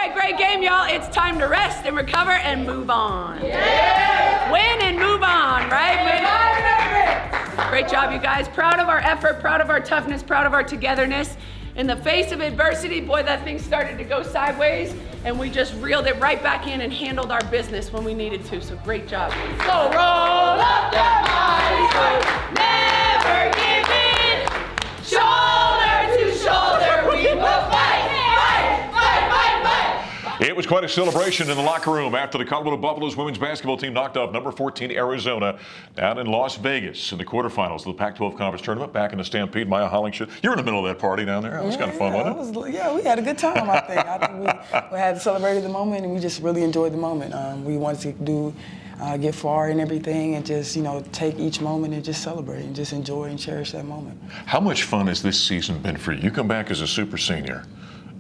right, great game, y'all. It's time to rest and recover and move on. Yeah. Win and move on, right? Great job, you guys. Proud of our effort, proud of our toughness, proud of our togetherness. In the face of adversity, boy, that thing started to go sideways, and we just reeled it right back in and handled our business when we needed to, so great job. So roll up the eyes, never give in, shoulder to shoulder, we will fight, fight, fight, fight, fight. It was quite a celebration in the locker room after the Colorado Buffaloes women's basketball team knocked off number 14 Arizona down in Las Vegas in the quarterfinals of the Pac-12 Conference Tournament. Back in the Stampede, Mya Hollingshed. You were in the middle of that party down there. It was kind of fun, wasn't it? Yeah, we had a good time, I think. I think we had celebrated the moment, and we just really enjoyed the moment. We wanted to get far and everything, and just, take each moment and just celebrate and just enjoy and cherish that moment. How much fun has this season been for you? You come back as a super senior,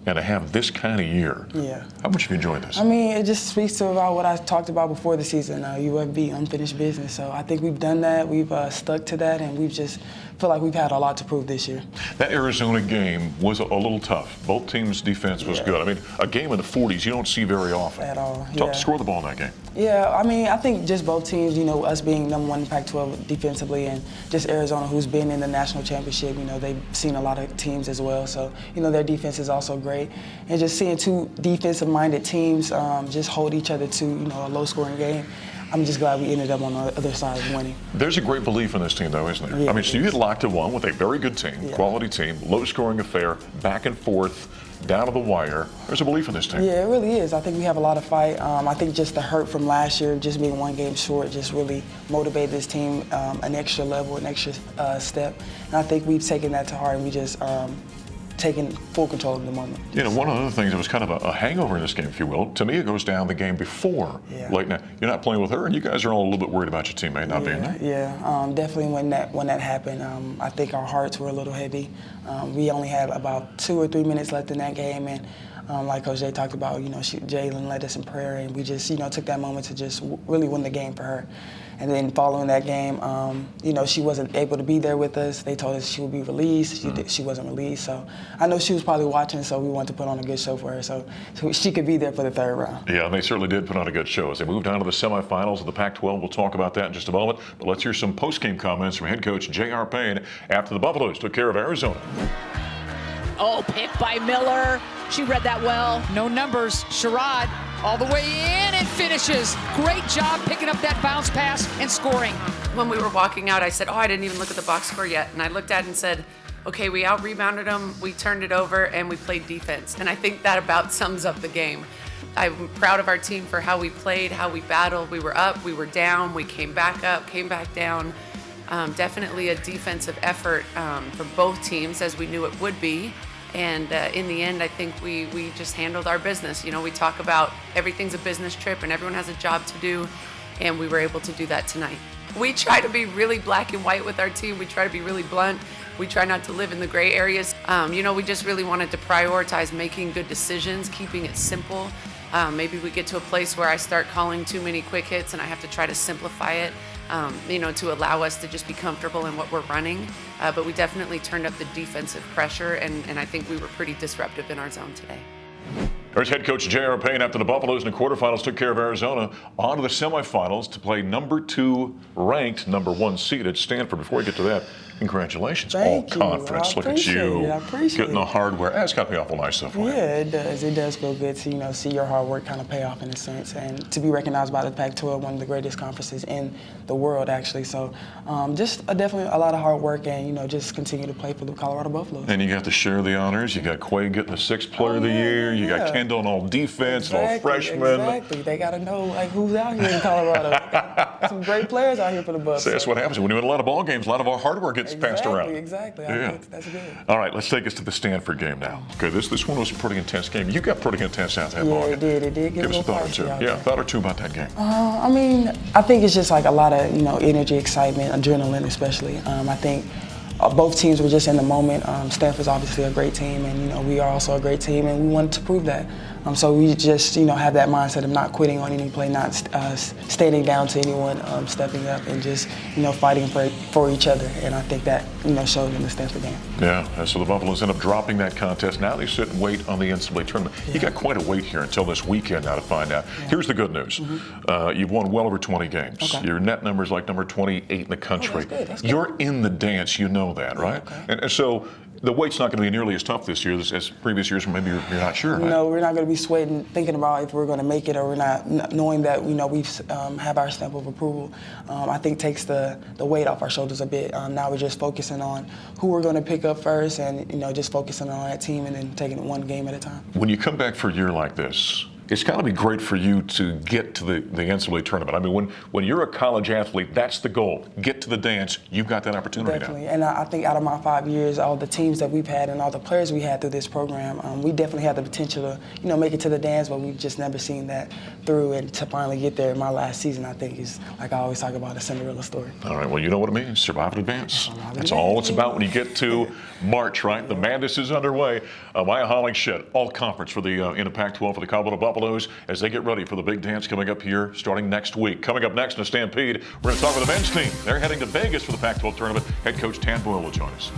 and to have this kind of year. Yeah. How much have you enjoyed this? I mean, it just speaks to about what I talked about before the season, UFB, unfinished business. So I think we've done that, we've stuck to that, and we've just feel like we've had a lot to prove this year. That Arizona game was a little tough. Both teams' defense was good. I mean, a game in the 40s you don't see very often. At all, Tough to score the ball in that game. Yeah, I mean, I think just both teams, us being number one in Pac-12 defensively, and just Arizona, who's been in the national championship, they've seen a lot of teams as well. So, their defense is also great. And just seeing two defensive-minded teams just hold each other to, a low-scoring game, I'm just glad we ended up on the other side of winning. There's a great belief in this team, though, isn't there? Yeah, I mean, so you get locked in one with a very good team, quality team, low-scoring affair, back and forth, down to the wire. There's a belief in this team. Yeah, it really is. I think we have a lot of fight. I think just the hurt from last year, just being one game short, just really motivated this team an extra level, an extra step. And I think we've taken that to heart, and we just taking full control of the moment. One of the other things that was kind of a hangover in this game, if you will, to me it goes down the game before. Like now, you're not playing with her, and you guys are all a little bit worried about your teammate not being there. Yeah, definitely when that happened, I think our hearts were a little heavy. We only had about 2 or 3 minutes left in that game, and like Coach Jay talked about, Jalen led us in prayer, and we just, took that moment to just really win the game for her. And then following that game, she wasn't able to be there with us. They told us she would be released. She wasn't released. So I know she was probably watching, so we wanted to put on a good show for her so she could be there for the third round. Yeah, and they certainly did put on a good show. As they moved on to the semifinals of the Pac-12, we'll talk about that in just a moment. But let's hear some post-game comments from head coach J.R. Payne after the Buffaloes took care of Arizona. Oh, picked by Miller. She read that well. No numbers. Sherrod all the way in and finishes. Great job picking up that bounce pass and scoring. When we were walking out, I said, I didn't even look at the box score yet. And I looked at it and said, okay, we out-rebounded them, we turned it over, and we played defense. And I think that about sums up the game. I'm proud of our team for how we played, how we battled. We were up, we were down, we came back up, came back down. Definitely a defensive effort for both teams, as we knew it would be. And in the end, I think we just handled our business. We talk about everything's a business trip and everyone has a job to do, and we were able to do that tonight. We try to be really black and white with our team. We try to be really blunt. We try not to live in the gray areas. We just really wanted to prioritize making good decisions, keeping it simple. Maybe we get to a place where I start calling too many quick hits and I have to try to simplify it, to allow us to just be comfortable in what we're running. But we definitely turned up the defensive pressure, and I think we were pretty disruptive in our zone today. There's head coach J.R. Payne after the Buffaloes in the quarterfinals took care of Arizona. On to the semifinals to play number 2 ranked, number 1 seeded Stanford. Before we get to that, congratulations. Thank you. Conference. Look at you. I appreciate getting the hardware. That's got to be awful nice stuff for you. Yeah, it does. It does feel good to, see your hard work kind of pay off in a sense, and to be recognized by the Pac-12, one of the greatest conferences in the world, actually. So just definitely a lot of hard work, and, just continue to play for the Colorado Buffaloes. And you got to share the honors. You got Quay getting the 6th player of the year. You got Kendall on all defense and all freshmen. Exactly. They got to know, who's out here in Colorado. Got some great players out here for the Buffs. So that's what happens when you win a lot of ball games. A lot of our hard work gets passed around. Exactly. That's good. All right, let's take us to the Stanford game now. Okay, this one was a pretty intense game. You got pretty intense out that ball game. It did. Give us a thought or two. Yeah, thought or two about that game. I think it's just a lot of, energy, excitement, adrenaline especially. I think both teams were just in the moment. Stanford's obviously a great team, and we are also a great team, and we wanted to prove that. So we just, have that mindset of not quitting on any play, not standing down to anyone, stepping up and just, fighting for each other. And I think that, showed in the Stanford game. Yeah, so the Buffaloes end up dropping that contest. Now they sit and wait on the NCAA tournament. You got quite a wait here until this weekend now to find out. Yeah. Here's the good news. You've won well over 20 games. Okay. Your net number is like number 28 in the country. That's good. You're in the dance, you know that, right? Okay. And so the weight's not going to be nearly as tough this year as previous years. Maybe you're not sure. Right? No, we're not going to be sweating, thinking about if we're going to make it or we're not, knowing that we've have our stamp of approval. I think takes the weight off our shoulders a bit. Now we're just focusing on who we're going to pick up first, and just focusing on that team and then taking it one game at a time. When you come back for a year like this, it's got to be great for you to get to the NCAA tournament. I mean, when you're a college athlete, that's the goal. Get to the dance. You've got that opportunity definitely. now. And I think out of my 5 years, all the teams that we've had and all the players we had through this program, we definitely had the potential to, make it to the dance, but we've just never seen that through. And to finally get there in my last season, I think is, like I always talk about, a Cinderella story. All right, well, you know what it means. Survive and advance. That's all it's about when you get to March, right? The madness is underway. Mya Hollingshed, all conference for the in the Pac-12 for the Colorado Buffaloes as they get ready for the big dance coming up here starting next week. Coming up next in the Stampede, we're going to talk with the men's team. They're heading to Vegas for the Pac-12 tournament. Head coach Tan Boyle will join us.